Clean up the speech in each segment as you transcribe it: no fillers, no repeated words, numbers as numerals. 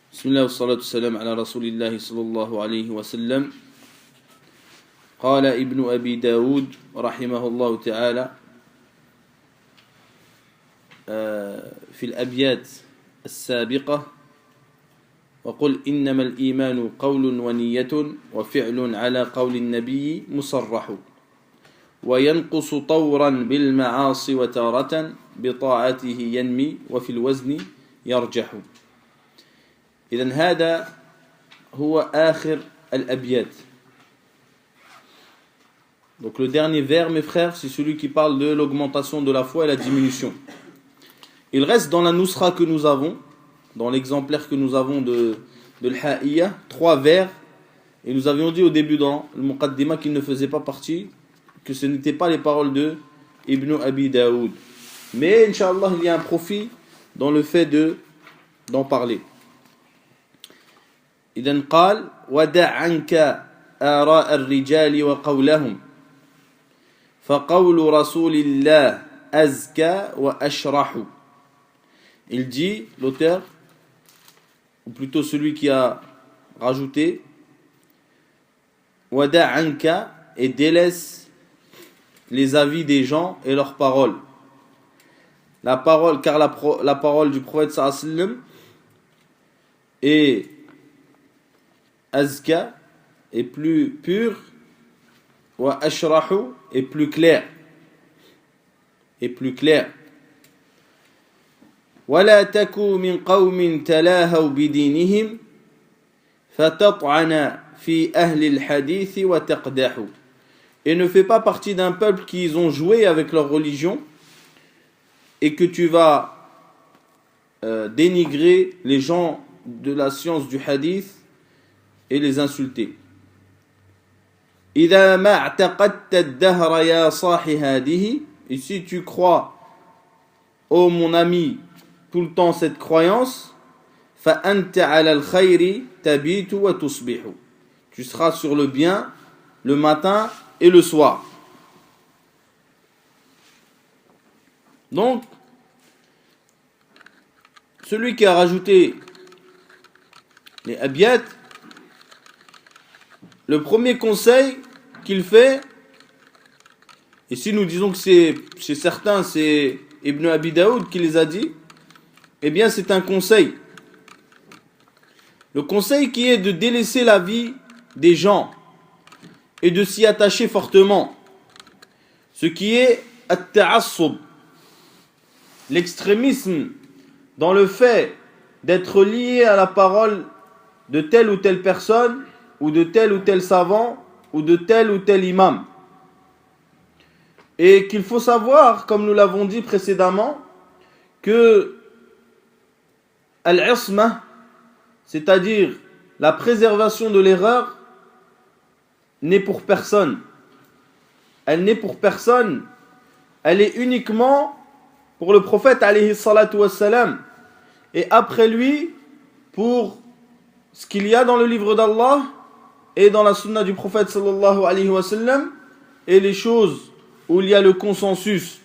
بسم الله والصلاة والسلام على رسول الله صلى الله عليه وسلم. قال ابن أبي داود رحمه الله تعالى في الأبيات السابقة: وقل إنما الإيمان قول ونية وفعل على قول النبي مصرح وينقص طورا بالمعاصي وتارة بطاعته ينمي وفي الوزن يرجح. إذن هذا هو آخر الأبيات. Donc le dernier vers, mes frères, c'est celui qui parle de l'augmentation de la foi et la diminution. Il reste dans la nusra que nous avons, dans l'exemplaire que nous avons de l'Ha'iyya, 3 vers. Et nous avions dit au début dans le Muqaddima qu'il ne faisait pas partie, que ce n'étaient pas les paroles de Ibn Abi Daoud. Mais, Inch'Allah, il y a un profit dans le fait d'en parler. إذن قال: ودع عنك آراء الرجال وقولهم فقول رسول الله أزكى وأشرح. Il dit, l'auteur, ou plutôt celui qui a rajouté, wada' anka, et délaisse les avis des gens et leurs paroles. La parole, car la parole du prophète sallallahu alayhi wa sallam est azka, est plus pure, wa ashrahu, est plus clair. Est plus clair. ولا تكو من قوم تلاهوا بدينهم فتطعن في أهل الحديث وتقدح. Et ne fais pas partie d'un peuple qui ont joué avec leur religion et que tu vas dénigrer les gens de la science du hadith et les insulter. إذا ما اعتقدت الدهر يا صاح هذه. Et si tu crois, ô mon ami, tout le temps cette croyance, فأنت على الخير تبيت وتصبح. Tu seras sur le bien le matin et le soir. Donc, celui qui a rajouté les abiyat, le premier conseil qu'il fait, et si nous disons que c'est certain, c'est Ibn Abi Daoud qui les a dit, eh bien c'est un conseil. Le conseil qui est de délaisser la vie des gens et de s'y attacher fortement. Ce qui est at-ta'assub, l'extrémisme dans le fait d'être lié à la parole de telle ou telle personne, ou de tel ou tel savant, ou de tel ou tel imam. Et qu'il faut savoir, comme nous l'avons dit précédemment, que al-isma, c'est-à-dire la préservation de l'erreur, n'est pour personne. Elle n'est pour personne. Elle est uniquement pour le prophète alayhi salatu wassalam. Et après lui, pour ce qu'il y a dans le livre d'Allah et dans la sunna du prophète sallallahu alayhi wa sallam, et les choses où il y a le consensus.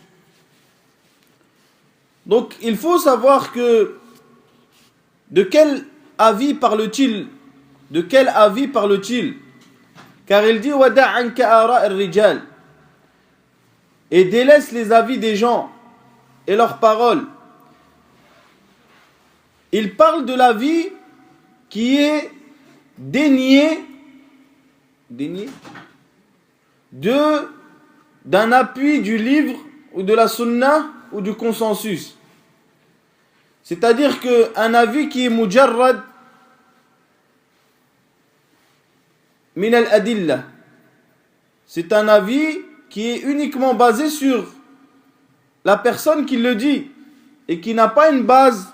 Donc il faut savoir que de quel avis parle-t-il? De quel avis parle-t-il? Car il dit wada' anka ara ar-rijal, et délaisse les avis des gens et leurs paroles. Il parle de l'avis qui est dénié d'un appui du livre ou de la sunna ou du consensus. C'est-à-dire qu'un avis qui est mujarrad min al-adilla, c'est un avis qui est uniquement basé sur la personne qui le dit et qui n'a pas une base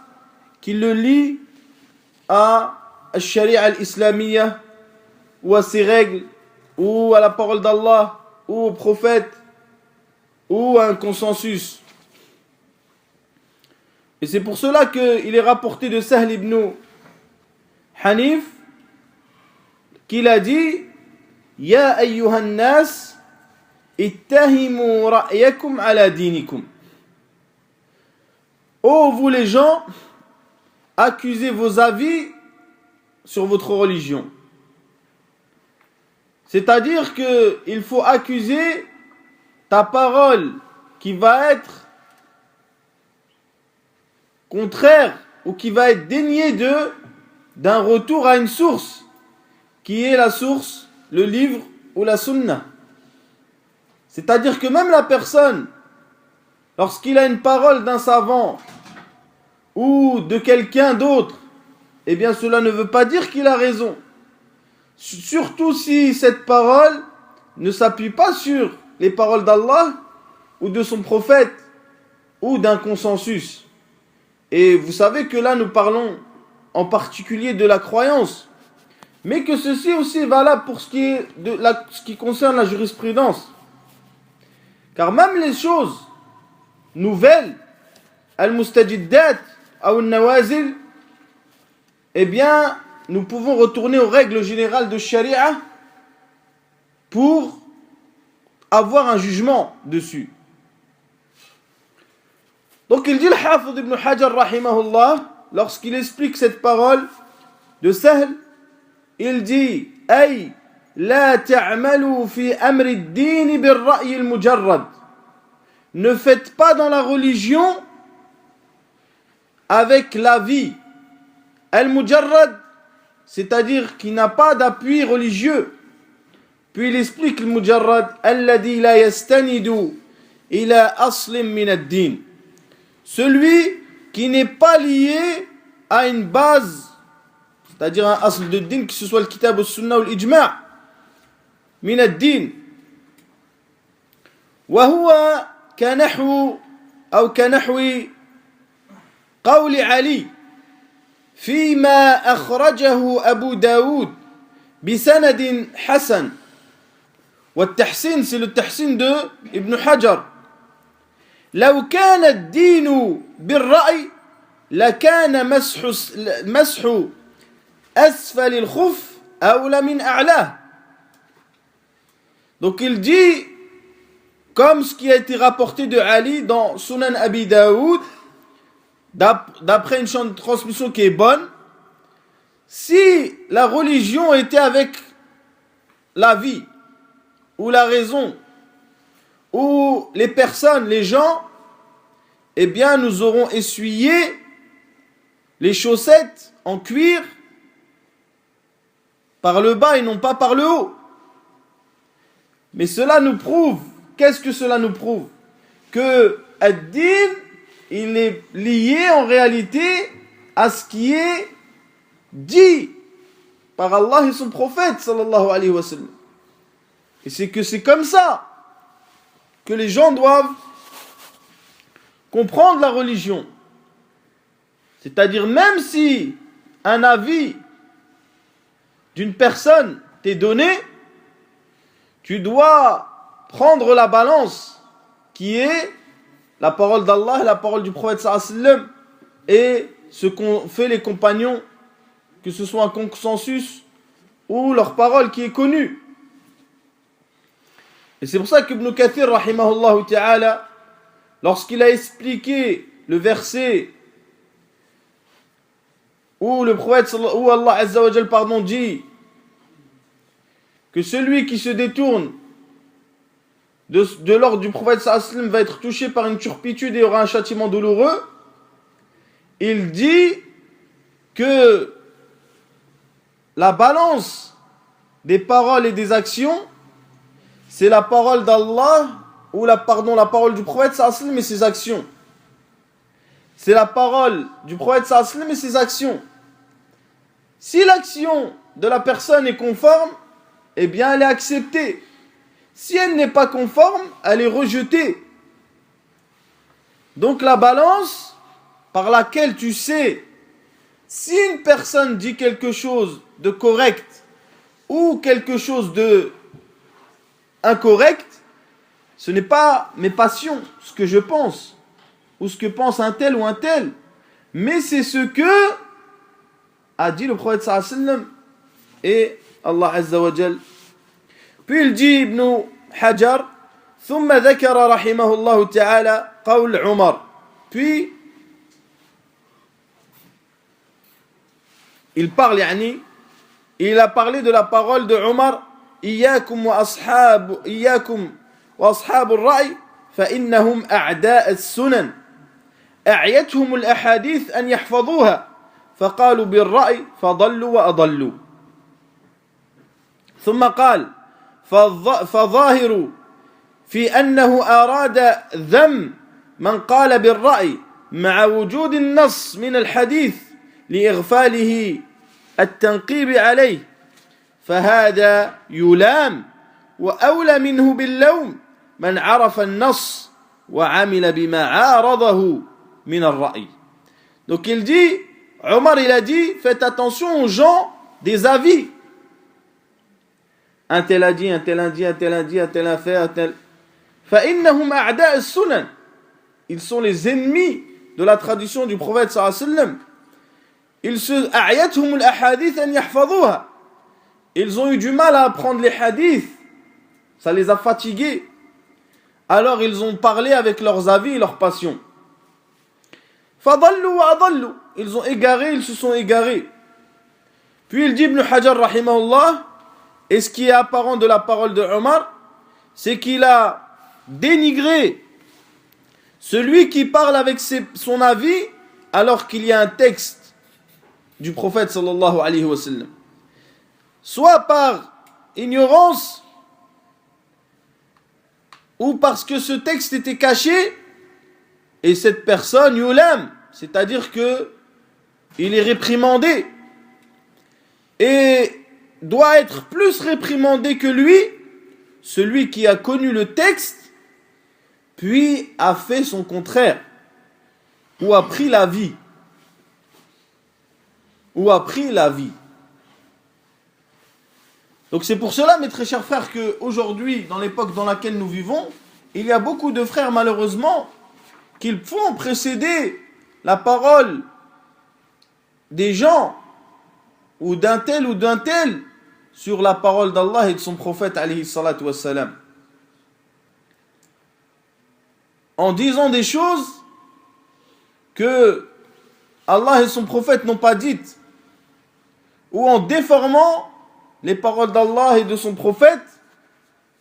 qui le lie à la sharia al-islamiyya ou à ses règles ou à la parole d'Allah ou au prophète ou à un consensus. Et c'est pour cela qu'il est rapporté de Sahl ibn Hanif qu'il a dit: Ya ayyuhan nas ittahimu ra'yakum ala dinikum. Ô vous les gens, accusez vos avis sur votre religion. C'est-à-dire qu'il faut accuser ta parole qui va être contraire ou qui va être déniée d'un retour à une source, qui est la source, le livre ou la sunna. C'est-à-dire que même la personne, lorsqu'il a une parole d'un savant ou de quelqu'un d'autre, eh bien cela ne veut pas dire qu'il a raison. Surtout si cette parole ne s'appuie pas sur les paroles d'Allah ou de son prophète ou d'un consensus. Et vous savez que là nous parlons en particulier de la croyance, mais que ceci aussi est valable pour ce qui concerne la jurisprudence. Car même les choses nouvelles, al-mustajiddat ou al-nawazil, eh bien, nous pouvons retourner aux règles générales de Sharia pour avoir un jugement dessus. Donc il dit le Hafid ibn Hajar rahimahullah, lorsqu'il explique cette parole de Sahl, il dit Ay la ta'malu fi amri ad-din bil-ra'y al-mujarrad. Ne faites pas dans la religion avec l'avis al-mujarrad, c'est-à-dire qui n'a pas d'appui religieux. Puis il explique le mujarrad alladhi la yastanidu ila aslin min ad-din. Celui qui n'est pas lié à une base, c'est-à-dire un asl de din, que ce soit le kitab ou le sunnah ou l'ijma' min ad-din. وهو كنحو أو كنحو قول علي فيما أخرجه أبو داود بسند حسن. والتحسين c'est le tahsin de Ibn Hajar. لو كان الدين بالرأي لكان مسح أسفل الخف أولى من أعلاه. Donc il dit, comme ce qui a été rapporté de Ali dans Sunan Abi Daoud, d'après une transmission qui est bonne, si la religion était avec la vie, ou la raison, ou les personnes, les gens, eh bien nous aurons essuyé les chaussettes en cuir par le bas et non pas par le haut. Mais cela nous prouve, qu'est-ce que cela nous prouve? Que ad-din, il est lié en réalité à ce qui est dit par Allah et son prophète sallallahu alayhi wa sallam. Et c'est que c'est comme ça que les gens doivent comprendre la religion. C'est-à-dire même si un avis d'une personne t'est donné, tu dois prendre la balance qui est la parole d'Allah et la parole du prophète sallallahu alayhi wa sallam et ce qu'ont fait les compagnons, que ce soit un consensus ou leur parole qui est connue. Et c'est pour ça qu'Ibn Kathir rahimahullah ta'ala, lorsqu'il a expliqué le verset où le prophète, où Allah azza wa jal, dit que celui qui se détourne de l'ordre du prophète sallallahu alayhi wa sallam va être touché par une turpitude et aura un châtiment douloureux, il dit que la balance des paroles et des actions, c'est la parole d'Allah ou la parole du prophète sallallahu alayhi wa sallam et ses actions. C'est la parole du prophète sallallahu alayhi wa sallam et ses actions. Si l'action de la personne est conforme, eh bien elle est acceptée. Si elle n'est pas conforme, elle est rejetée. Donc la balance par laquelle tu sais si une personne dit quelque chose de correct ou quelque chose de incorrect, ce n'est pas mes passions, ce que je pense, ou ce que pense un tel ou un tel, mais c'est ce que a dit le prophète sallallahu alayhi wa sallam et Allah azza wa jal. Puis il dit Ibn Hajar, ثم ذكر رحمه الله تعالى قول عمر. Puis il parle il a parlé de la parole de Omar, إياكم وأصحاب الرأي فإنهم أعداء السنن أعيتهم الأحاديث أن يحفظوها فقالوا بالرأي فضلوا وأضلوا. ثم قال فظاهر في أنه أراد ذم من قال بالرأي مع وجود النص من الحديث لإغفاله التنقيب عليه فهذا يلام وأولى منه باللوم من عرف النص وعمل بما عارضه من الرأي. Donc il dit, Omar il a dit, faites attention aux gens des avis. Un tel a dit, un tel a dit, un tel a dit, un tel a fait, un tel... فإنهم أعداء السنن. Ils sont les ennemis de la tradition du prophète sallallahu alayhi wa sallam. أعيتهم الأحاديث أن يحفظوها. Ils ont eu du mal à apprendre les hadiths. Ça les a fatigués. Alors ils ont parlé avec leurs avis et leurs passions. فضلوا وأضلوا. Ils ont égaré, ils se sont égarés. Puis il dit Ibn Hajar rahimahullah, et ce qui est apparent de la parole de Omar, c'est qu'il a dénigré celui qui parle avec son avis alors qu'il y a un texte du prophète sallallahu alayhi wa sallam. Soit par ignorance ou parce que ce texte était caché et cette personne yulam, c'est-à-dire que il est réprimandé et doit être plus réprimandé que lui, celui qui a connu le texte puis a fait son contraire ou a pris la vie Donc c'est pour cela, mes très chers frères, qu'aujourd'hui, dans l'époque dans laquelle nous vivons, il y a beaucoup de frères, malheureusement, qui font précéder la parole des gens, ou d'un tel sur la parole d'Allah et de son prophète, alayhi salatu wassalam. En disant des choses que Allah et son prophète n'ont pas dites, ou en déformant les paroles d'Allah et de son prophète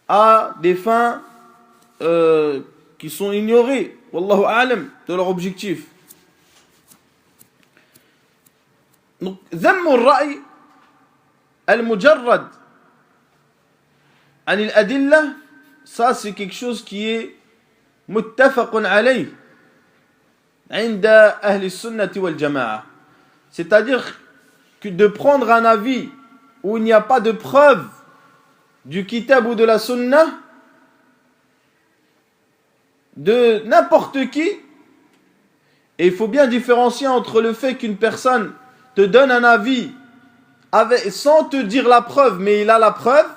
à des fins qui sont ignorées, wallahu a'lam, de leur objectif. Donc, ذم الرأي المجرد عن الأدلة, ça c'est quelque chose qui est متفق عليه عند أهل السنة والجماعة. C'est-à-dire que de prendre un avis où il n'y a pas de preuve du kitab ou de la sunna de n'importe qui, et il faut bien différencier entre le fait qu'une personne te donne un avis sans te dire la preuve, mais il a la preuve,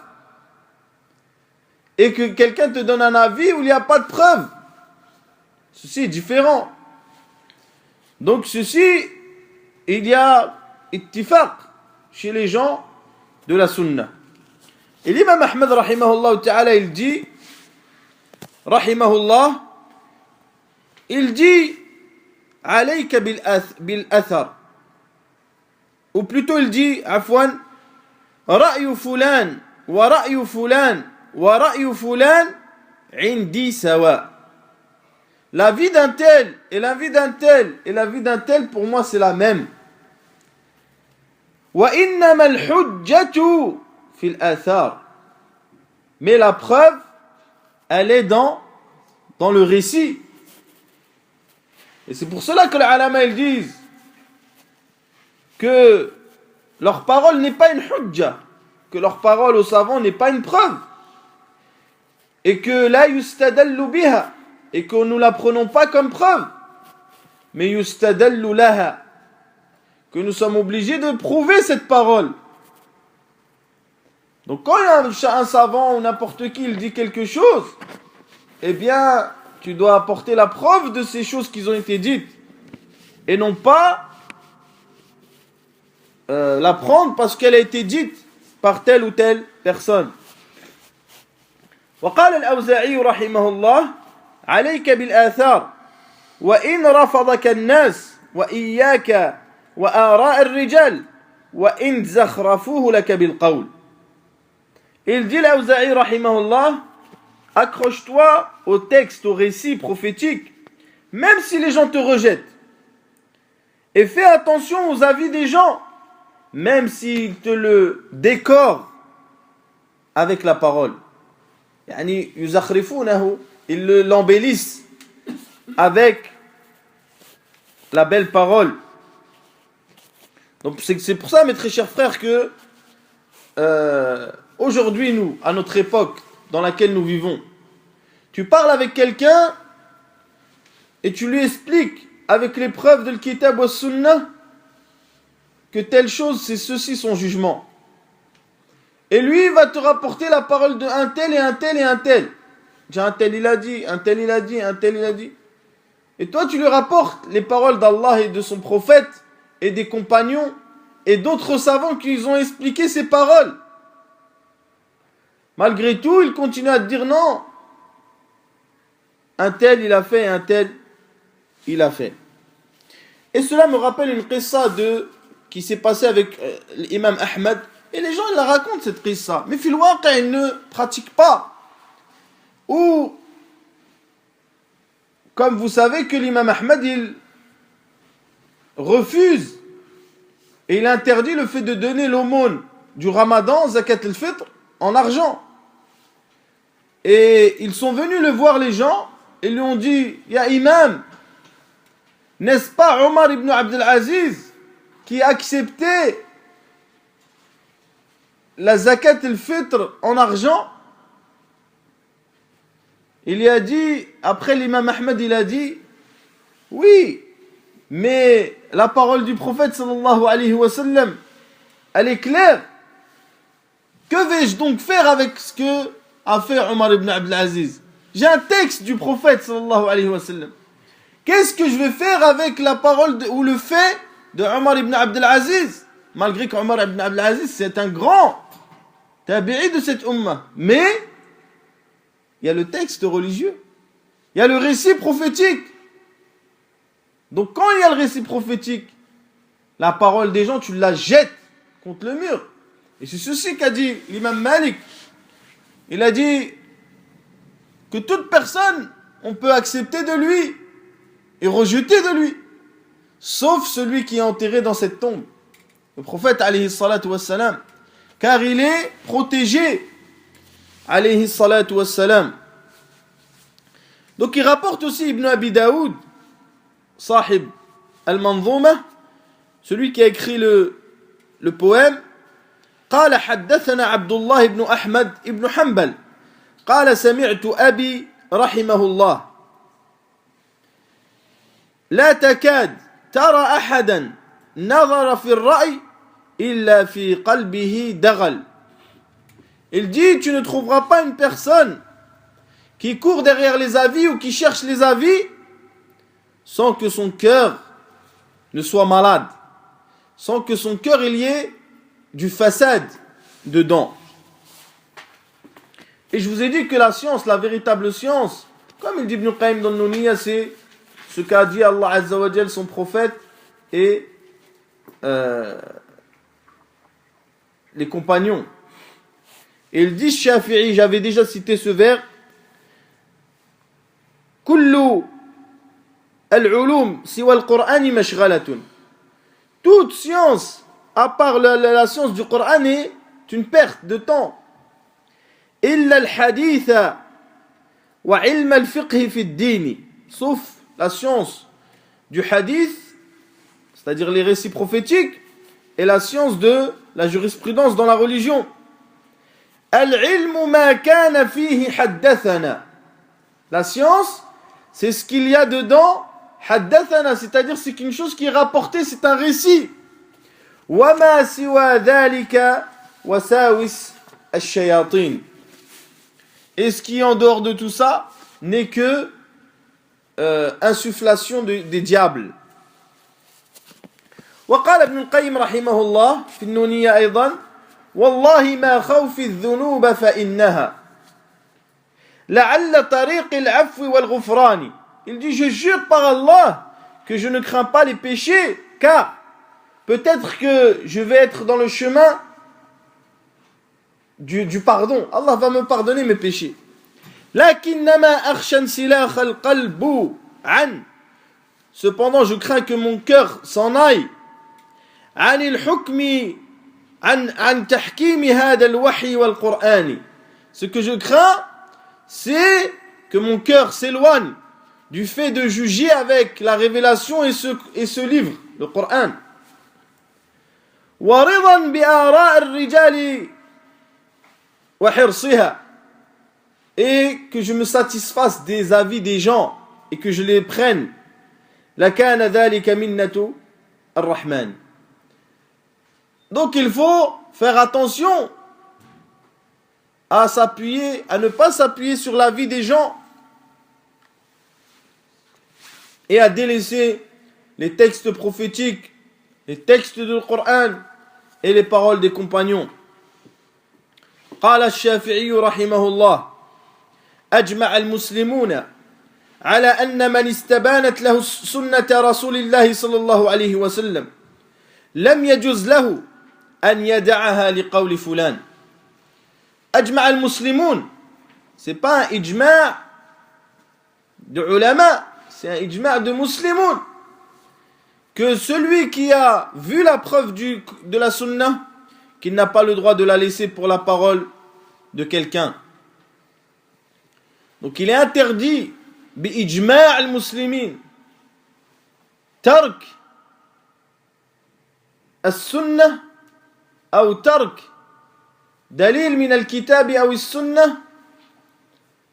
et que quelqu'un te donne un avis où il n'y a pas de preuve. Ceci est différent. Donc ceci, il y a ittifaq chez les gens de la sunna. Et l'imam Ahmed rahimahullah ta'ala, il dit rahimahullah, il dit alayka bil athar, ou plutôt il dit afwan, ra'yu fulan wa ra'yu fulan wa ra'yu fulan indi sawa. L'avis d'un tel et l'avis d'un tel et l'avis d'un tel, pour moi c'est la même. Wa innama al-hujjatu fil athar. Mais la preuve, elle est dans le récit. Et c'est pour cela que les ulama ils disent que leur parole n'est pas une hujja, que leur parole aux savants n'est pas une preuve, et que la yustadallu biha, et que nous la prenons pas comme preuve, mais yustadallu laha, que nous sommes obligés de prouver cette parole. Donc quand il y a un savant ou n'importe qui il dit quelque chose, eh bien tu dois apporter la preuve de ces choses qui ont été dites, et non pas la prendre parce qu'elle a été dite par telle ou telle personne. وقال الأوزاعي رحمه الله عليك بالآثار وإن رفضك الناس وإياك وآراء الرجال وإن زخرفوه لك بالقول. Il dit l'Awza'i rahimahullah, accroche-toi au texte, au récit prophétique, même si les gens te rejettent. Et fais attention aux avis des gens, même s'ils te le décorent avec la parole. Yani yuzakhrifunahu, ils l'embellissent avec la belle parole. Donc c'est pour ça, mes très chers frères, que aujourd'hui, nous, à notre époque dans laquelle nous vivons, tu parles avec quelqu'un et tu lui expliques avec les preuves de l'Kitab wa Sunnah que telle chose, c'est ceci son jugement. Et lui, il va te rapporter la parole de un tel et un tel et un tel. Un tel il a dit, un tel il a dit, un tel il a dit. Et toi, tu lui rapportes les paroles d'Allah et de son prophète et des compagnons et d'autres savants qui ont expliqué ces paroles. Malgré tout, il continue à te dire non. Un tel il a fait, un tel il a fait. Et cela me rappelle une qissa qui s'est passée avec l'imam Ahmed. Et les gens ils la racontent cette qissa. Mais fil waqi, ils ne pratiquent pas. Ou, comme vous savez que l'imam Ahmed, il refuse et il interdit le fait de donner l'aumône du Ramadan, zakat al-fitr, en argent. Et ils sont venus le voir, les gens, et lui ont dit, ya imam, n'est-ce pas Omar ibn Abdel Aziz qui a accepté la zakat al-fitr en argent? Il y a dit, après l'imam Ahmed, il a dit, oui, mais la parole du prophète sallallahu alayhi wa sallam, elle est claire. Que vais-je donc faire avec ce que a fait Omar ibn Abdel Aziz? J'ai un texte du prophète sallallahu alayhi wa sallam. Qu'est-ce que je vais faire avec la parole ou le fait de Omar ibn Abdel Aziz? Malgré qu'Omar ibn Abdel Aziz, c'est un grand tabi'i de cette ummah. Mais, il y a le texte religieux. Il y a le récit prophétique. Donc quand il y a le récit prophétique, la parole des gens, tu la jettes contre le mur. Et c'est ceci qu'a dit l'imam Malik. Il a dit que toute personne, on peut accepter de lui et rejeter de lui, sauf celui qui est enterré dans cette tombe. Le prophète, alayhi salatu wassalam, car il est protégé, alayhi salatu wassalam. Donc il rapporte aussi Ibn Abi Daoud, Sahib al-Manzouma, celui qui a écrit le poème. قال حدثنا عبد الله بن أحمد بن حنبل قال سمعت أبي رحمه الله لا تكاد ترى أحدا نظر في الرأي إلا في قلبه دغل. Il dit, tu ne trouveras pas une personne qui court derrière les avis ou qui cherche les avis sans que son cœur ne soit malade, sans que son cœur il y ait du fasad dedans. Et je vous ai dit que la science, la véritable science, comme il dit Ibn Qayyim dans le Nouniyya, c'est ce qu'a dit Allah Azza wa Jal, son prophète, et les compagnons. Et il dit, Shafi'i, j'avais déjà cité ce vers, Kullu al-ulum siwa al-Qur'ani mashghalatun. Toute science à part la science du Coran est une perte de temps. Illa al-haditha wa ilm al-fiqh fi ad-din. Sauf la science du hadith, c'est-à-dire les récits prophétiques, et la science de la jurisprudence dans la religion. Al-ilm ma kana fihi haddathana. La science, c'est ce qu'il y a dedans, haddathana, c'est-à-dire c'est une chose qui est rapportée, c'est un récit. وما سوى ذلك وساوس الشياطين. Et ce qui est en dehors de tout ça n'est que insufflation des diables. وقال ابن القيم رحمه الله في النونية أيضا والله ما خوف الذنوب فإنها لعل طريق العفو والغفران. Il dit, je jure par Allah que je ne crains pas les péchés, car peut-être que je vais être dans le chemin du pardon. Allah va me pardonner mes péchés. Cependant, je crains que mon cœur s'en aille. Ce que je crains, c'est que mon cœur s'éloigne du fait de juger avec la révélation et ce livre, le Coran. Et que je me satisfasse des avis des gens et que je les prenne. Donc il faut faire attention à ne pas s'appuyer sur l'avis des gens et à délaisser les textes prophétiques, les textes du Coran et les paroles des compagnons. قال الشافعي رحمه الله أجمع المسلمون على أن من استبانت له سنة رسول الله صلى الله عليه وسلم لم يجوز له أن يدعها لقول فلان. أجمع المسلمون, c'est pas un ijma' de ulama, c'est un ijma' de muslimoun, que celui qui a vu la preuve de la sunna, qu'il n'a pas le droit de la laisser pour la parole de quelqu'un. Donc il est interdit bi-ijma' al-muslimin tark as-sunnah ou tark dalil min al-kitab ou as-sunnah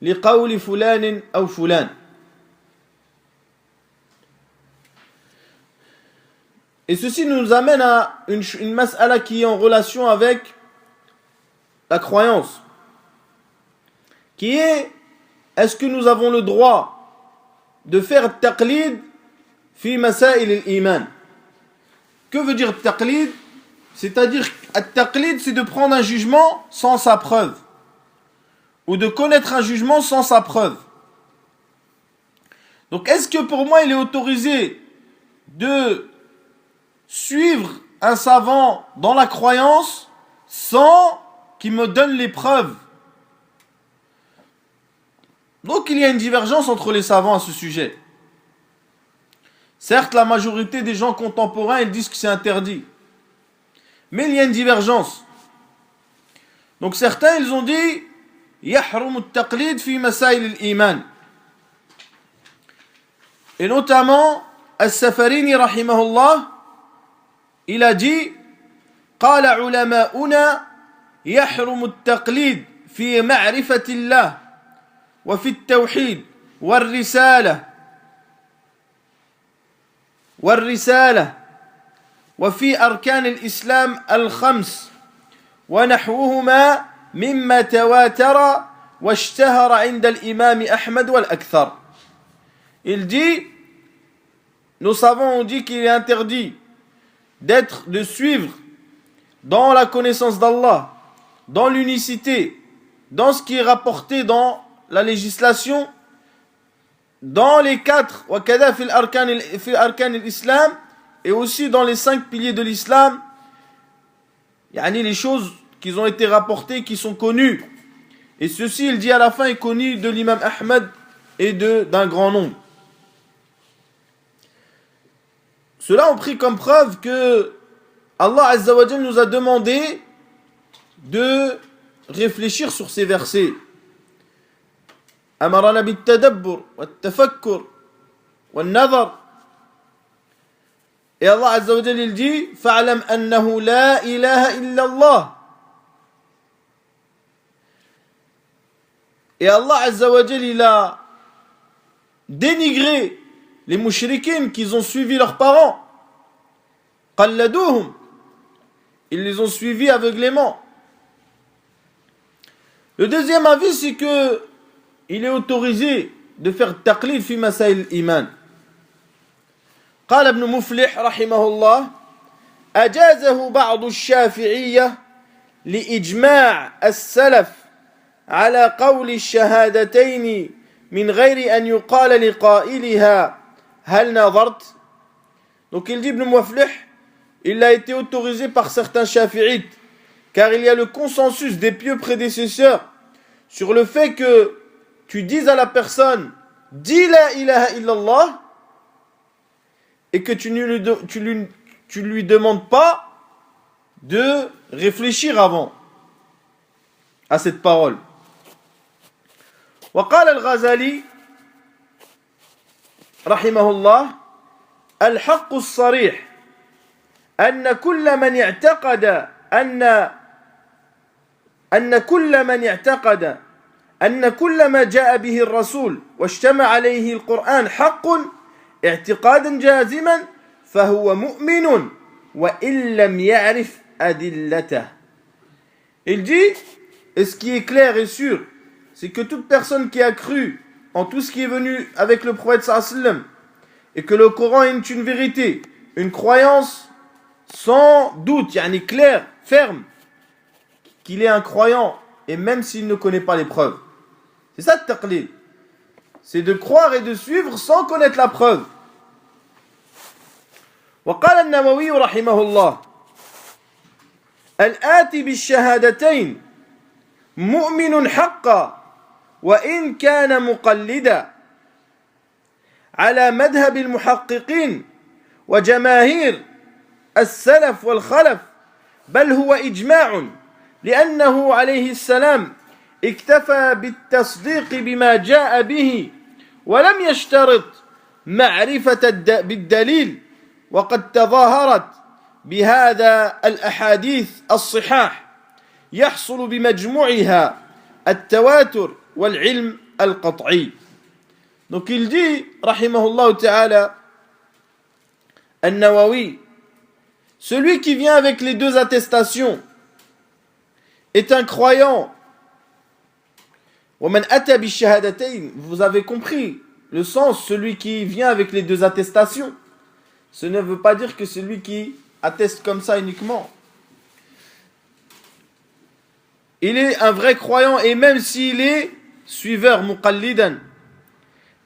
li qawli fulan ou fulan. Et ceci nous amène à une mas'ala qui est en relation avec la croyance, qui est: est-ce que nous avons le droit de faire taqlid fi masail al-iman? Que veut dire taqlid? C'est-à-dire, taqlid, c'est de prendre un jugement sans sa preuve, ou de connaître un jugement sans sa preuve. Donc est-ce que pour moi il est autorisé de suivre un savant dans la croyance sans qu'il me donne les preuves? Donc il y a une divergence entre les savants à ce sujet. Certes, la majorité des gens contemporains, ils disent que c'est interdit, mais il y a une divergence. Donc certains, ils ont dit يحرم التقليد في مسائل الإيمان. Et notamment As-Safarini rahimahullah, il a dit: قال علماؤنا يحرم التقليد في معرفة الله وفي التوحيد والرسالة وفي أركان الإسلام الخمس ونحوهما مما تواتر واشتهر عند الإمام أحمد والأكثر. Il dit: nos savants ont dit qu'il est interdit de suivre dans la connaissance d'Allah, dans l'unicité, dans ce qui est rapporté dans la législation, dans les 4 وكذا في أركان الإسلام, et aussi dans les 5 piliers de l'islam, yani les choses qui ont été rapportées, qui sont connues. Et ceci, il dit à la fin, est connu de l'imam Ahmad et d'un grand nombre. Cela ont pris comme preuve que Allah Azza wa Jal nous a demandé de réfléchir sur ces versets. أمرنا بالتدبر والتفكر والنظر. Et Allah Azza wa Jal il dit: فاعلم أنه لا إله إلا الله. Et Allah Azza wa Jal il a dénigré les mouchriquines qui ont suivi leurs parents. قلدوهم. Ils les ont suivis aveuglément. Le deuxième avis, c'est que il est autorisé de faire taqlid fi masail iman. قال ابن مفلح رحمه الله: أجازه بعض الشافعية لإجماع السلف على قول الشهادتين من غير أن يقال لقائلها هل نظرت. Donc il dit Ibn Muflih il a été autorisé par certains shafi'ites, car il y a le consensus des pieux prédécesseurs sur le fait que tu dises à la personne « Dis la ilaha illallah » et que tu lui demandes pas de réfléchir avant à cette parole. وقال الغزالي رحمه الله الحق الصريح أن كل من اعتقد أن كل ما جاء به الرسول واجتمع عليه القرآن حق اعتقادا جازما فهو مؤمن وإن لم يعرف أدلته. Il dit, et ce qui est clair et sûr, c'est que toute personne qui a cru en tout ce qui est venu avec le prophète sallallahu alayhi wa sallam, et que le Coran est une vérité, une croyance sans doute, yani claire, ferme, qu'il est un croyant, et même s'il ne connaît pas les preuves. C'est ça le taqlid. C'est de croire et de suivre sans connaître la preuve. وقال النووي رحمه الله الآتي بالشهادتين مؤمن حقا وإن كان مقلدا على مذهب المحققين وجماهير السلف والخلف بل هو إجماع لأنه عليه السلام اكتفى بالتصديق بما جاء به ولم يشترط معرفة بالدليل وقد تظاهرت بهذا الأحاديث الصحاح يحصل بمجموعها التواتر والعلم القطعي. Donc il dit, rahimahullah ta'ala, An-Nawawi, celui qui vient avec les deux attestations est un croyant. وَمَنْ أَتَى بِالشَّهَادَتَيْنِ, vous avez compris le sens, celui qui vient avec les deux attestations. Ce ne veut pas dire que celui qui atteste comme ça uniquement. Il est un vrai croyant, et même s'il est suiveur, muqallidan.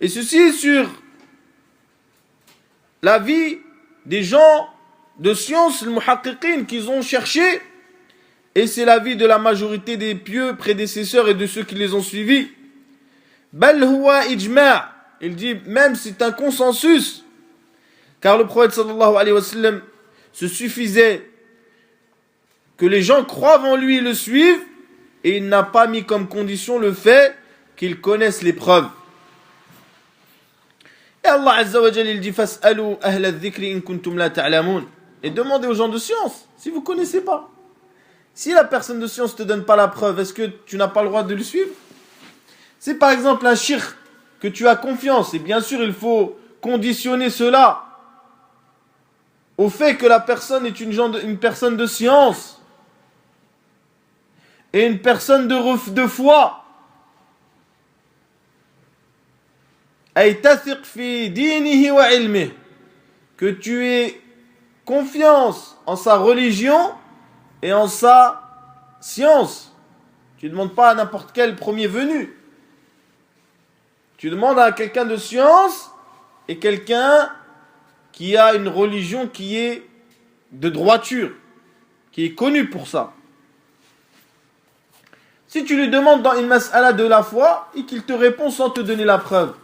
Et ceci sur la vie des gens de science, le muhaqqiqin, qu'ils ont cherché, et c'est la vie de la majorité des pieux prédécesseurs et de ceux qui les ont suivis. Bal huwa ijma', il dit même c'est un consensus, car le prophète sallallahu alayhi wa sallam se suffisait que les gens croient en lui et le suivent, et il n'a pas mis comme condition le fait qu'ils connaissent les preuves. Et Allah Azza wa Jalla il dit fas'alu ahla adh-dhikri in kuntum la ta'lamun, et demandez aux gens de science si vous connaissez pas. Si la personne de science te donne pas la preuve, est-ce que tu n'as pas le droit de le suivre? Si par exemple un shirk que tu as confiance, et bien sûr il faut conditionner cela au fait que la personne est une personne de science et une personne de foi. Ay tathiq fi dinihi wa ilmih, que tu aies confiance en sa religion et en sa science. Tu ne demandes pas à n'importe quel premier venu. Tu demandes à quelqu'un de science et quelqu'un qui a une religion qui est de droiture, qui est connue pour ça. Si tu lui demandes dans une mas'ala de la foi et qu'il te répond sans te donner la preuve,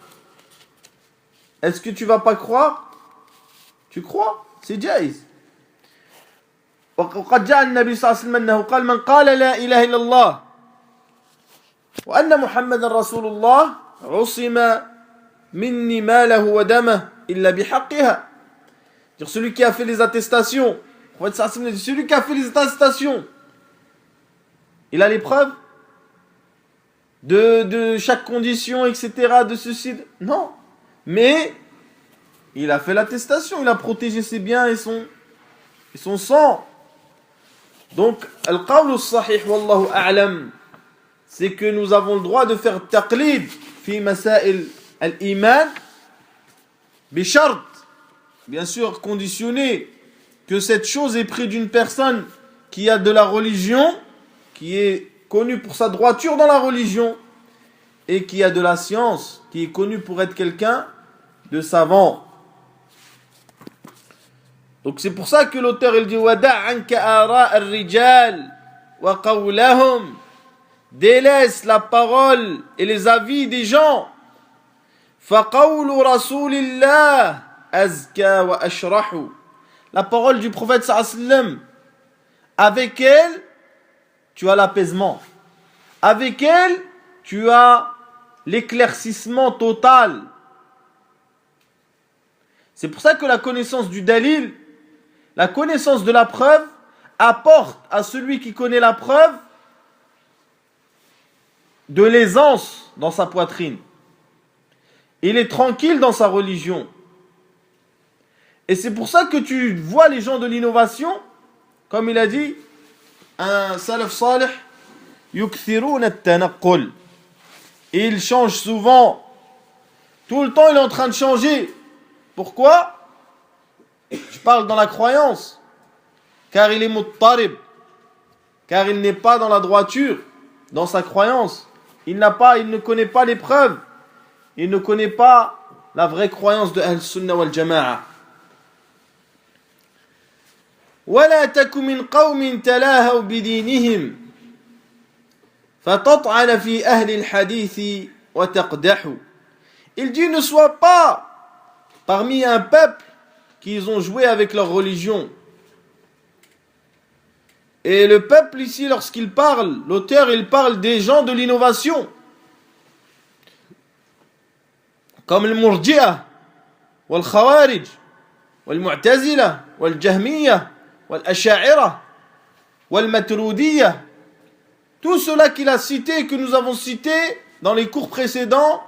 est-ce que tu vas pas croire? Tu crois? C'est jaïz. وقد جاء النبي صلى الله عليه وسلم أنه قال من قال لا إله إلا الله وأن محمد رسول الله عصم مني ماله ودمه إلا بحقها. Celui qui a fait les attestations, celui qui a fait les attestations, il a les preuves de chaque condition, etc., de ceci. Non. Mais il a fait l'attestation, il a protégé ses biens et son sang. Donc, al-qawl al-sahih wallahu a'lam, c'est que nous avons le droit de faire taqlid fi masail al-iman bishart, bien sûr conditionné que cette chose est prise d'une personne qui a de la religion, qui est connue pour sa droiture dans la religion, et qui a de la science, qui est connue pour être quelqu'un de savant. Donc c'est pour ça que l'auteur il dit wada' anka ara ar-rijal wa qawlahum, délaisse la parole et les avis des gens. Fa qawlu rasulillah azka wa ashrahu, la parole du prophète sallallahu alayhi wa sallam, avec elle tu as l'apaisement, avec elle tu as l'éclaircissement total. C'est pour ça que la connaissance du dalil, la connaissance de la preuve, apporte à celui qui connaît la preuve de l'aisance dans sa poitrine. Il est tranquille dans sa religion. Et c'est pour ça que tu vois les gens de l'innovation, comme il a dit, un salaf salih, yukthirun at-tanaqqul. Il change souvent. Tout le temps, il est en train de changer. Pourquoi? Je parle dans la croyance. Car il est muttarib. Car il n'est pas dans la droiture, dans sa croyance. Il ne connaît pas les preuves. Il ne connaît pas la vraie croyance de Ahl-Sunnah wal-Jama'a. وَلَا تَكُ مِنْ قَوْمٍ تَلَاهَوْا بِدِينِهِمْ فَتَطْعَنَ فِي أَهْلِ الْحَدِيثِ وَتَقْدَحُ. Il dit ne sois pas parmi un peuple qui ont joué avec leur religion. Et le peuple ici, lorsqu'il parle, l'auteur il parle des gens de l'innovation, comme le Murji'ah, wal Khawarij, wal Mu'tazila, wal Jahmiyah, wal Asha'ira, wal Maturidiyah. Tout cela qu'il a cité, que nous avons cité dans les cours précédents,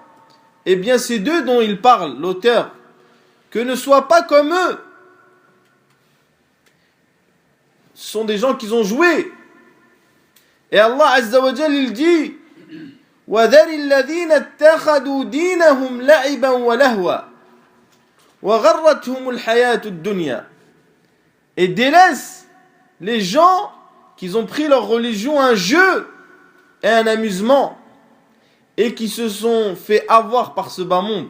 eh bien c'est d'eux dont il parle, l'auteur. Que ne soient pas comme eux. Ce sont des gens qui ont joué. Et Allah Azza wa Jal il dit وَذَرِ الَّذِينَ اتَّخَذُوا دِينَهُمْ لَعِبًا وَلَهْوًا وَغَرَّتْهُمُ الْحَيَاةُ الدُّنْيَا. Et délaisse les gens qui ont pris leur religion un jeu et un amusement et qui se sont fait avoir par ce bas monde.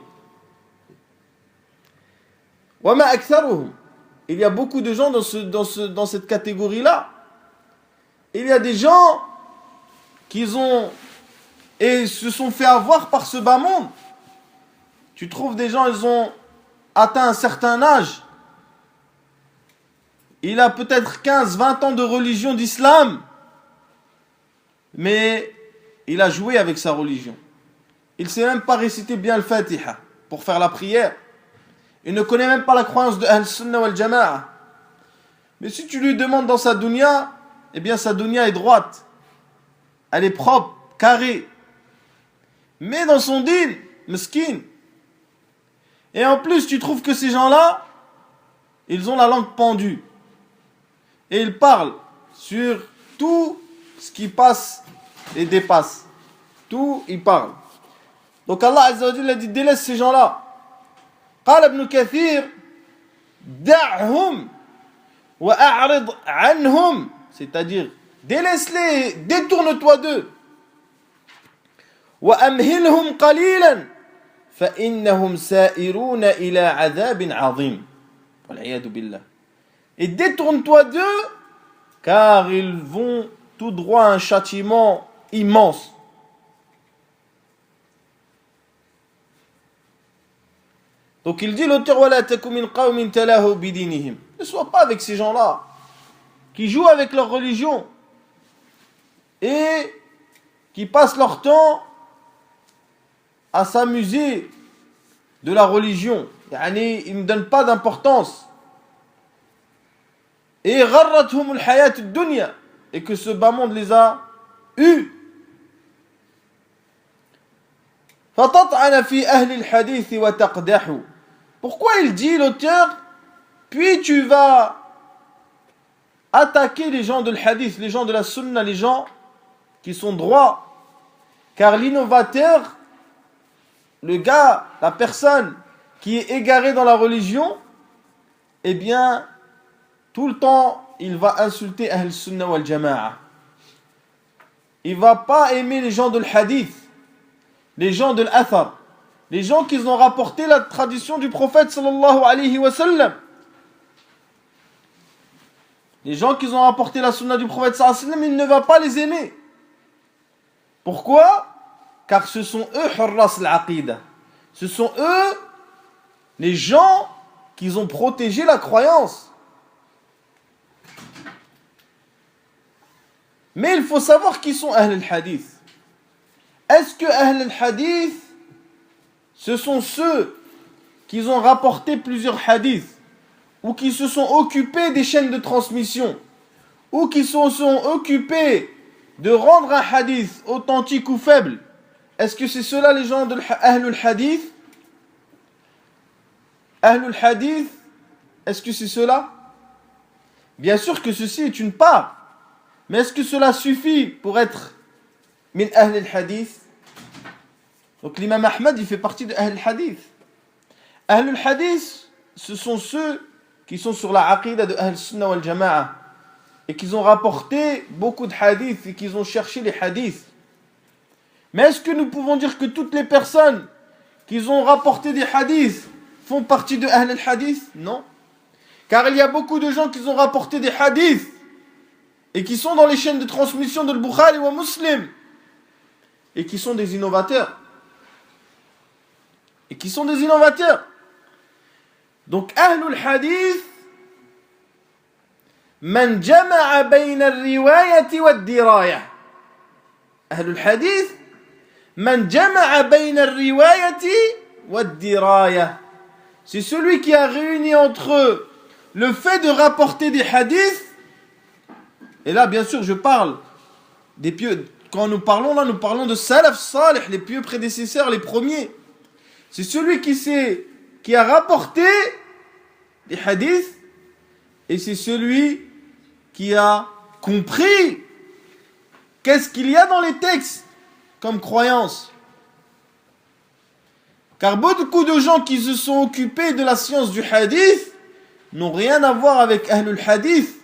وَمَا أَكْثَرُهُمْ. Il y a beaucoup de gens dans cette catégorie-là. Il y a des gens qui se sont fait avoir par ce bas monde. Tu trouves des gens, ils ont atteint un certain âge. Il a peut-être 15-20 ans de religion d'islam, mais il a joué avec sa religion. Il ne sait même pas réciter bien le Fatiha pour faire la prière. Il ne connaît même pas la croyance de Ahl-Sunnah wal-Jama'a. Mais si tu lui demandes dans sa dunya, eh bien sa dunya est droite. Elle est propre, carrée. Mais dans son din, meskin. Et en plus, tu trouves que ces gens-là, ils ont la langue pendue. Et ils parlent sur tout ce qui passe et dépasse. Tout, ils parlent. Donc Allah Azza wa Jalla a dit, délaisse ces gens-là. قال ابن كثير دعهم وأعرض عنهم, c'est-à-dire délaisse-les, détourne-toi d'eux. وأمهلهم قليلا فإنهم سائرون إلى عذاب عظيم والعياذ بالله. Et détourne-toi d'eux car ils vont tout droit à un châtiment immense. Donc il dit l'auteur وَلَا تَكُ مِنْ قَوْمٍ تَلَاهُوا بِدِينِهِمْ. Ne sois pas avec ces gens-là qui jouent avec leur religion et qui passent leur temps à s'amuser de la religion. Ils ne donnent pas d'importance. Et غَرَّتْهُمُ الْحَيَاةُ الدُّنْيَا, et que ce bas monde les a eus. فَتَطْعَنَ فِي أَهْلِ الْحَدِيثِ وَتَقْدَحُ. Pourquoi il dit l'auteur, puis tu vas attaquer les gens de l'hadith, les gens de la sunna, les gens qui sont droits. Car l'innovateur, le gars, la personne qui est égarée dans la religion, eh bien, tout le temps, il va insulter Ahl-Sunnah wal-Jama'a. Il ne va pas aimer les gens de l'hadith, les gens de l'athar, les gens qui ont rapporté la tradition du prophète sallallahu alayhi wa sallam. les gens qui ont rapporté la sunna du prophète sallallahu alayhi wa sallam, il ne va pas les aimer. Pourquoi? Car ce sont eux hurras al-aqida. Ce sont eux les gens qui ont protégé la croyance. Mais il faut savoir qui sont Ahl al-Hadith. Est-ce que Ahl al-Hadith, ce sont ceux qui ont rapporté plusieurs hadiths, ou qui se sont occupés des chaînes de transmission, ou qui se sont occupés de rendre un hadith authentique ou faible? Est-ce que c'est ceux-là les gens de Ahlul Hadith? Ahlul Hadith, est-ce que c'est cela? Bien sûr que ceci est une part. Mais est-ce que cela suffit pour être min Ahlul Hadith? Donc l'imam Ahmad, il fait partie de Ahlul Hadith. Ahlul Hadith, ce sont ceux qui sont sur la aqida de Ahl Sunnah wal Jama'a et qui ont rapporté beaucoup de hadiths et qui ont cherché les hadiths. Mais est-ce que nous pouvons dire que toutes les personnes qui ont rapporté des hadiths font partie de Ahl al-Hadith? Non. Car il y a beaucoup de gens qui ont rapporté des hadiths et qui sont dans les chaînes de transmission de Bukhari ou Muslim et qui sont des innovateurs. Donc Ahl al-Hadith, man jama'a bayna al-riwayati wa al-diraya. Ahl al-Hadith, man jama'a bayna al-riwayati wa al-diraya. C'est celui qui a réuni entre le fait de rapporter des hadiths, et là bien sûr je parle des pieux, quand nous parlons là, nous parlons de salaf salih, les pieux prédécesseurs, les premiers. C'est celui qui a rapporté des hadiths, et c'est celui qui a compris qu'est-ce qu'il y a dans les textes comme croyance. Car beaucoup de gens qui se sont occupés de la science du hadith n'ont rien à voir avec Ahlul Hadith,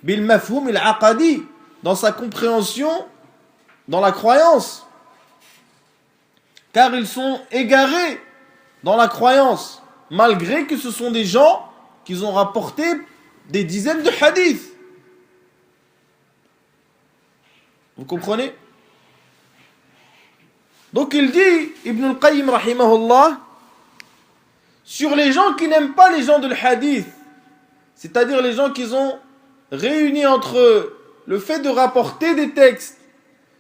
bil mafhoum al-aqadi, dans sa compréhension, dans la croyance. Car ils sont égarés dans la croyance, malgré que ce sont des gens qui ont rapporté des dizaines de hadiths. Vous comprenez? Donc il dit, Ibn al-Qayyim rahimahullah, sur les gens qui n'aiment pas les gens de l'hadith, c'est-à-dire les gens qui ont réuni entre le fait de rapporter des textes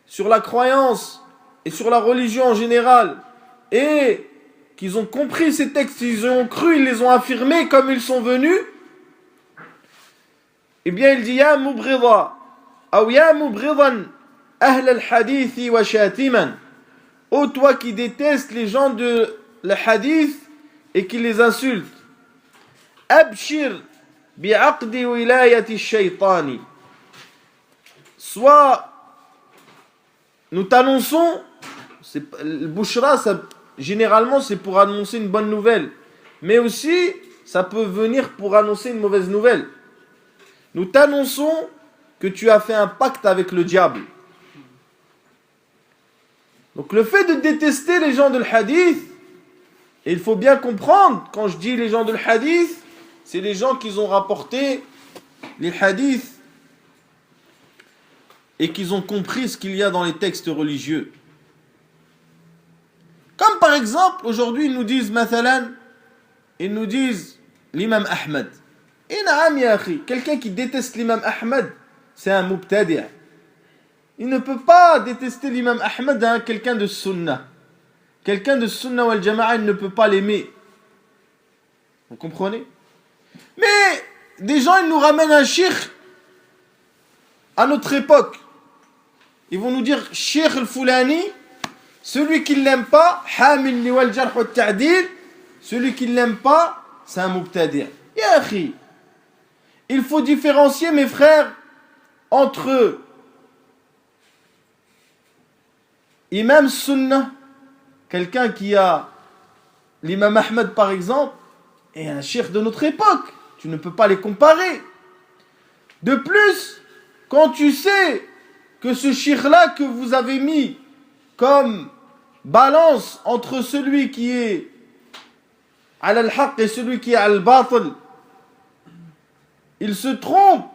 sur la croyance et sur la religion en général, et qu'ils ont compris ces textes, ils ont cru, ils les ont affirmés comme ils sont venus, eh bien il dit, Ya mubrida, ou ya mubridan ahl al-hadithi wa shatiman. Ô toi qui détestes les gens de le hadith et qui les insultent. Abshir bi'aqdi wilayati shaytani. Soit nous t'annonçons, le bushra, généralement c'est pour annoncer une bonne nouvelle, mais aussi ça peut venir pour annoncer une mauvaise nouvelle. Nous t'annonçons que tu as fait un pacte avec le diable. Donc le fait de détester les gens de l'hadith, et il faut bien comprendre, quand je dis les gens de l'hadith, c'est les gens qui ont rapporté les hadiths et qui ont compris ce qu'il y a dans les textes religieux. Comme par exemple, aujourd'hui ils nous disent, mathalan, ils nous disent l'imam Ahmad. Et naam ya akhi, quelqu'un qui déteste l'imam Ahmad, c'est un mubtadi'. Il ne peut pas détester l'imam Ahmad, hein, quelqu'un de sunnah. Quelqu'un de sunnah wal jama'a, il ne peut pas l'aimer. Vous comprenez? Mais des gens, ils nous ramènent un cheikh à notre époque. Ils vont nous dire, cheikh al-Fulani, celui qui ne l'aime pas, hamil li wal jarh wa ta'dil, celui qui ne l'aime pas, c'est un mubtadi'. Ya akhi, il faut différencier, mes frères, entre imam sunnah, quelqu'un qui a l'imam Ahmad par exemple, et un cheikh de notre époque. Tu ne peux pas les comparer. De plus, quand tu sais que ce cheikh-là que vous avez mis comme balance entre celui qui est al-haq et celui qui est al-batil, il se trompe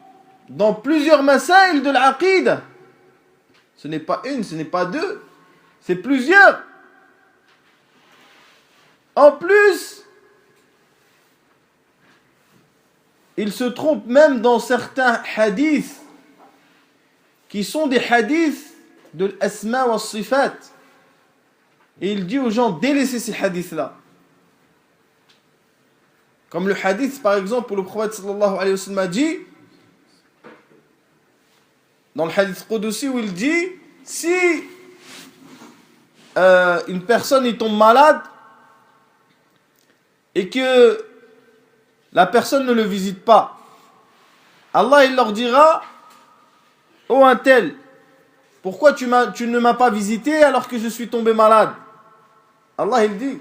dans plusieurs masail de l'aqid. Ce n'est pas une, ce n'est pas deux, c'est plusieurs. En plus, il se trompe même dans certains hadiths qui sont des hadiths de l'asma wa sifat. Et il dit aux gens, délaissez ces hadiths-là. Comme le hadith, par exemple, où le prophète sallallahu alayhi wa sallam a dit, dans le hadith Qudsi, où il dit, si une personne y tombe malade, et que la personne ne le visite pas, Allah il leur dira, oh un tel, pourquoi tu ne m'as pas visité alors que je suis tombé malade? Allah il dit.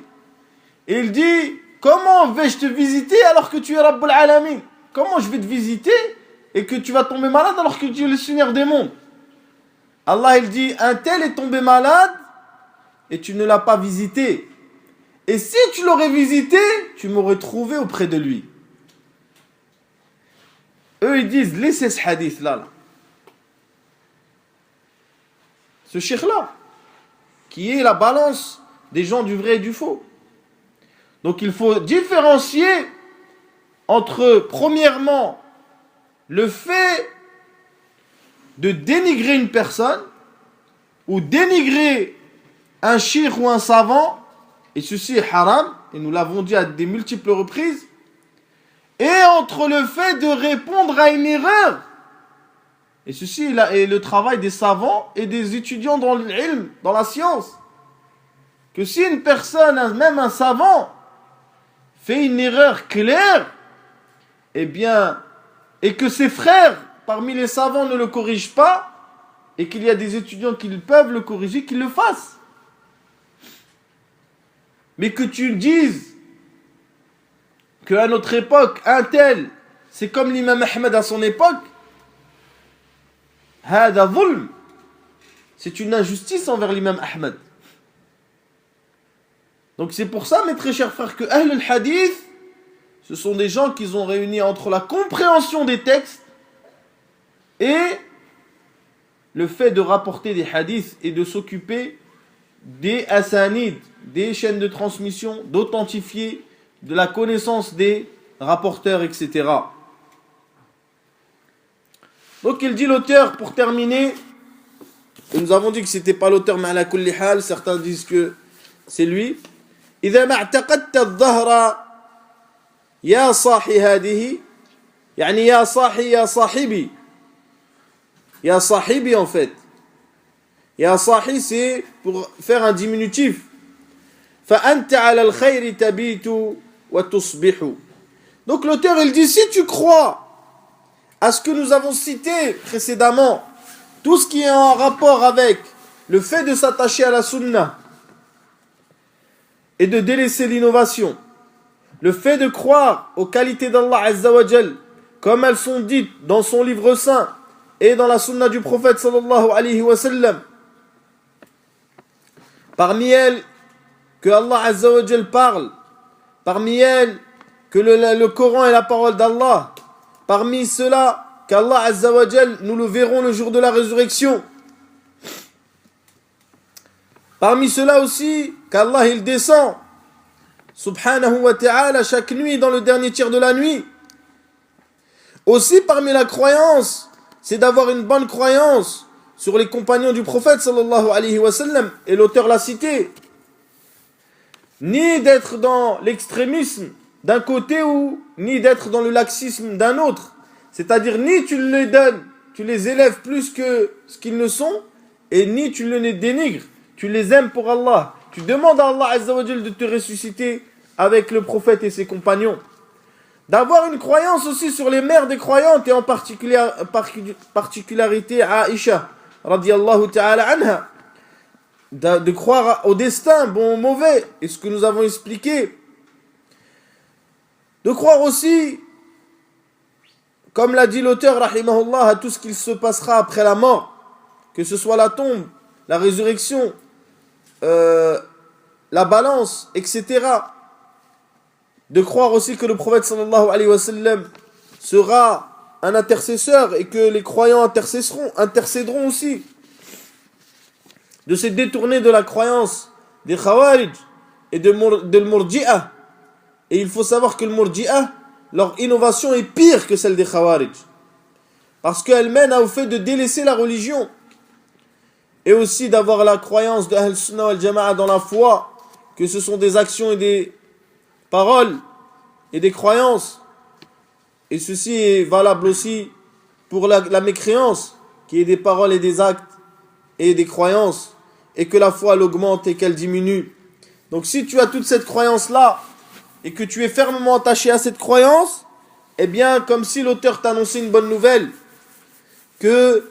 Et il dit, comment vais-je te visiter alors que tu es Rabbul Alamin? Comment je vais te visiter et que tu vas tomber malade alors que tu es le Seigneur des mondes? Allah il dit, un tel est tombé malade et tu ne l'as pas visité. Et si tu l'aurais visité, tu m'aurais trouvé auprès de lui. Eux ils disent, laissez ce hadith là. Ce cheikh-là, qui est la balance des gens du vrai et du faux. Donc il faut différencier entre, premièrement, le fait de dénigrer une personne, ou dénigrer un cheikh ou un savant, et ceci est haram, et nous l'avons dit à des multiples reprises, et entre le fait de répondre à une erreur. Et ceci est le travail des savants et des étudiants dans l'ilm, dans la science. Que si une personne, même un savant, fait une erreur claire, eh bien, et que ses frères, parmi les savants, ne le corrigent pas, et qu'il y a des étudiants qui peuvent le corriger, qu'ils le fassent. Mais que tu dises qu'à notre époque, un tel, c'est comme l'imam Ahmed à son époque, c'est une injustice envers l'imam Ahmed. Donc c'est pour ça, mes très chers frères, que Ahl al-Hadith, ce sont des gens qui ont réuni entre la compréhension des textes et le fait de rapporter des hadiths et de s'occuper des asanides, des chaînes de transmission, d'authentifier, de la connaissance des rapporteurs, etc. Donc il dit l'auteur, pour terminer, et nous avons dit que c'était pas l'auteur, mais ala kulli hal, certains disent que c'est lui. إذا ما اعتقدت الظهر يا صاحي هذه يعني يا صاحي يا صاحبي يا صاحبي en fait. يا صاحي c'est pour faire un diminutif. فأنت على الخير تبيت وتصبح. Donc l'auteur il dit, si tu crois à ce que nous avons cité précédemment, tout ce qui est en rapport avec le fait de s'attacher à la sunna et de délaisser l'innovation, le fait de croire aux qualités d'Allah Azza wa Jal, comme elles sont dites dans son livre saint et dans la sunna du prophète sallallahu alayhi wa sallam, parmi elles que Allah Azza wa Jal parle, parmi elles que le Coran est la parole d'Allah, parmi cela qu'Allah Azza wa Jal, nous le verrons le jour de la résurrection, parmi cela aussi qu'Allah il descend subhanahu wa ta'ala chaque nuit dans le dernier tiers de la nuit. Aussi parmi la croyance, c'est d'avoir une bonne croyance sur les compagnons du prophète sallallahu alayhi wa sallam, et l'auteur l'a cité. Ni d'être dans l'extrémisme d'un côté ou ni d'être dans le laxisme d'un autre. C'est-à-dire ni tu les donnes, tu les élèves plus que ce qu'ils ne sont, et ni tu les dénigres. Tu les aimes pour Allah. Tu demandes à Allah Azza wa Jal de te ressusciter avec le prophète et ses compagnons. D'avoir une croyance aussi sur les mères des croyantes, et en particularité Aïcha radiyallahu ta'ala anha. De croire au destin, bon ou mauvais, et ce que nous avons expliqué. De croire aussi, comme l'a dit l'auteur rahimahullah, à tout ce qu'il se passera après la mort, que ce soit la tombe, la résurrection, la balance, etc. De croire aussi que le prophète sallallahu alayhi wa sallam sera un intercesseur et que les croyants intercéderont aussi, de se détourner de la croyance des Khawarij et de Murji'ah. Et il faut savoir que le Murji'ah, leur innovation est pire que celle des Khawarij. Parce qu'elle mène au fait de délaisser la religion. Et aussi d'avoir la croyance de Ahl-Sunnah wal-Jama'a dans la foi, que ce sont des actions et des paroles et des croyances. Et ceci est valable aussi pour la mécréance, qui est des paroles et des actes et des croyances, et que la foi elle augmente et qu'elle diminue. Donc si tu as toute cette croyance-là, et que tu es fermement attaché à cette croyance, eh bien, comme si l'auteur t'annonçait une bonne nouvelle, que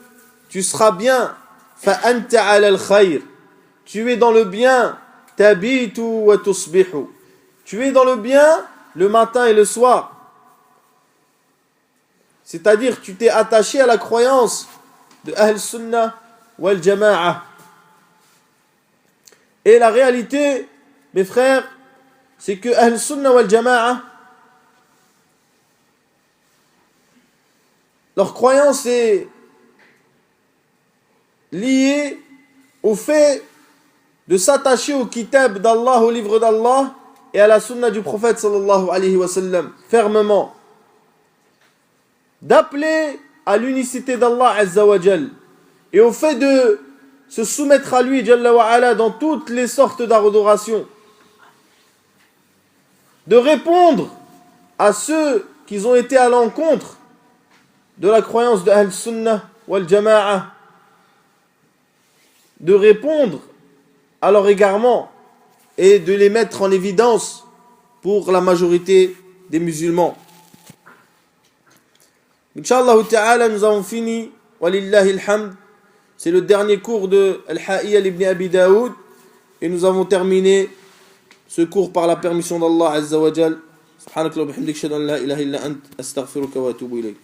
tu seras bien, فَأَنْتَ عَلَى الْخَيْرِ, tu es dans le bien, تَبِيتُ وَتُصْبِحُ, tu es dans le bien le matin et le soir. C'est-à-dire, tu t'es attaché à la croyance de Ahl-Sunnah wal-Jama'a. Et la réalité, mes frères, c'est que Ahl-Sunnah wal-Jama'a, leur croyance est liée au fait de s'attacher au kitab d'Allah, au livre d'Allah, et à la sunna du prophète sallallahu alayhi wa sallam, fermement. D'appeler à l'unicité d'Allah azza wa jal, et au fait de se soumettre à lui jalla wa ala dans toutes les sortes d'adoration, de répondre à ceux qui ont été à l'encontre de la croyance de Ahl-Sunnah wal-Jama'a, de répondre à leur égarement et de les mettre en évidence pour la majorité des musulmans. Inch'Allah ta'ala, nous avons fini, walillahi alhamd, c'est le dernier cours de Al-Ha'iyya ibn Abi Daoud, et nous avons terminé ce cours par la permission d'Allah azza wa jal. Subhanakallah wa bihamdik, shahadu an la ilaha illa ant, astaghfiruka wa atubu ilayk.